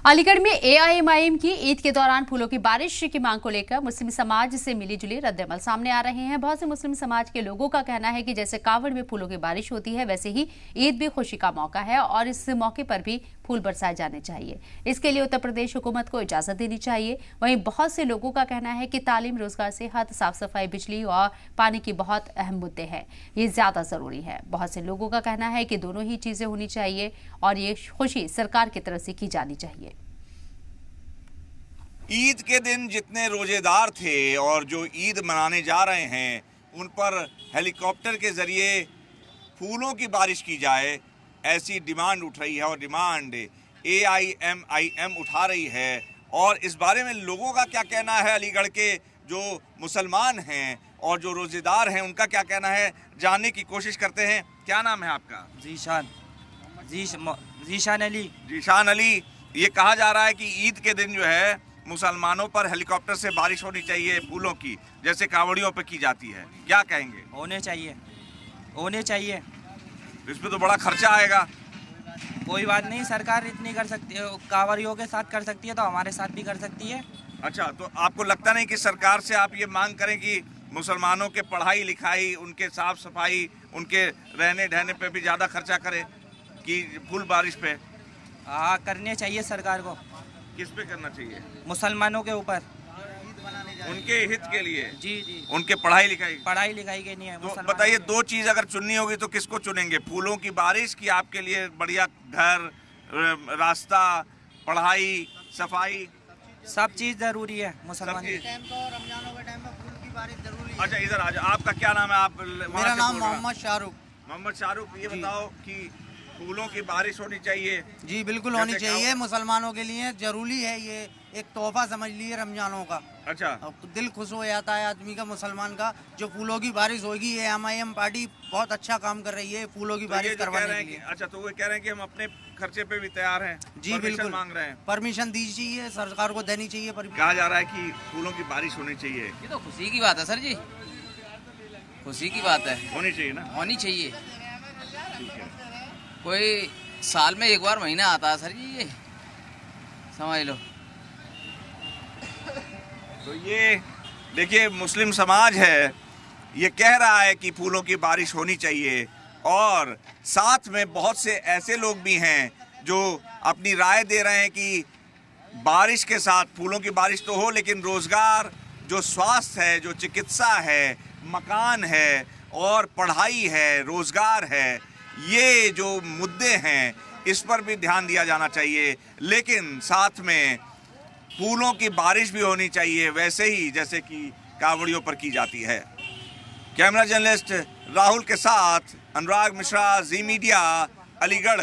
अलीगढ़ में एआईएमआईएम की ईद के दौरान फूलों की बारिश की मांग को लेकर मुस्लिम समाज से मिली जुली रद्दअमल सामने आ रहे हैं। बहुत से मुस्लिम समाज के लोगों का कहना है कि जैसे कावड़ में फूलों की बारिश होती है, वैसे ही ईद भी खुशी का मौका है और इस मौके पर भी फूल बरसाए जाने चाहिए। इसके लिए उत्तर प्रदेश हुकूमत को इजाजत देनी चाहिए। वहीं बहुत से लोगों का कहना है कि तालीम, रोजगार, सेहत, साफ सफाई, बिजली और पानी की बहुत अहम मुद्दे हैं, ये ज्यादा जरूरी है। बहुत से लोगों का कहना है कि दोनों ही चीजें होनी चाहिए और ये खुशी सरकार की तरफ से की जानी चाहिए। ईद के दिन जितने रोजेदार थे और जो ईद मनाने जा रहे हैं, उन पर हेलीकॉप्टर के जरिए फूलों की बारिश की जाए, ऐसी डिमांड उठ रही है और डिमांड एआईएमआईएम उठा रही है। और इस बारे में लोगों का क्या कहना है, अलीगढ़ के जो मुसलमान हैं और जो रोजेदार हैं उनका क्या कहना है, जानने की कोशिश करते हैं। क्या नाम है आपका? जीशान अली। जीशान अली, ये कहा जा रहा है कि ईद के दिन जो है मुसलमानों पर हेलीकॉप्टर से बारिश होनी चाहिए फूलों की, जैसे कावड़ियों पे की जाती है। क्या कहेंगे? होने चाहिए। इसमें तो बड़ा खर्चा आएगा। कोई बात नहीं, सरकार इतनी कर सकती है, कांवरियों के साथ कर सकती है तो हमारे साथ भी कर सकती है। अच्छा, तो आपको लगता नहीं कि सरकार से आप ये मांग करें कि मुसलमानों के पढ़ाई लिखाई, उनके साफ सफाई, उनके रहने ठहने पे भी ज़्यादा खर्चा करे कि फूल बारिश पे? हाँ, करने चाहिए सरकार को। किस पे करना चाहिए? मुसलमानों के ऊपर, उनके हित के लिए। जी, उनके पढ़ाई लिखाई के नहीं है। तो बताइए, दो चीज अगर चुननी होगी तो किसको चुनेंगे? फूलों की बारिश की आपके लिए बढ़िया घर, रास्ता, पढ़ाई, सफाई, सब चीज जरूरी है मुसलमान के टाइम को, रमजानों के टाइम में फूल की बारिश जरूरी है। अच्छा, इधर आज आपका क्या नाम है? आप? मेरा नाम मोहम्मद शाहरुख। मोहम्मद शाहरुख, ये बताओ कि फूलों की बारिश होनी चाहिए? जी बिल्कुल होनी चाहिए। मुसलमानों के लिए जरूरी है, ये एक तोहफा समझ लीजिए रमजानों का। अच्छा, दिल खुश हो जाता है आदमी का, मुसलमान का, जो फूलों की बारिश होगी। ये एमआईएम पार्टी बहुत अच्छा काम कर रही है फूलों की बारिश करवाने के लिए। अच्छा, तो वो कह रहे हैं कि हम अपने खर्चे पे भी तैयार हैं। जी बिल्कुल मांग रहे हैं। परमिशन दीजिए, सरकार को देनी चाहिए। कहा जा रहा है कि फूलों की बारिश होनी चाहिए। ये तो खुशी की बात है सर जी, खुशी की बात है। होनी चाहिए ना? होनी चाहिए। ठीक है। कोई साल में एक बार महीना आता है सर जी, ये समझ लो। तो ये देखिए, मुस्लिम समाज है, ये कह रहा है कि फूलों की बारिश होनी चाहिए और साथ में बहुत से ऐसे लोग भी हैं जो अपनी राय दे रहे हैं कि बारिश के साथ फूलों की बारिश तो हो, लेकिन रोज़गार, जो स्वास्थ्य है, जो चिकित्सा है, मकान है और पढ़ाई है, रोज़गार है, ये जो मुद्दे हैं इस पर भी ध्यान दिया जाना चाहिए। लेकिन साथ में फूलों की बारिश भी होनी चाहिए, वैसे ही जैसे कि कावड़ियों पर की जाती है। कैमरा जर्नलिस्ट राहुल के साथ अनुराग मिश्रा, जी मीडिया, अलीगढ़।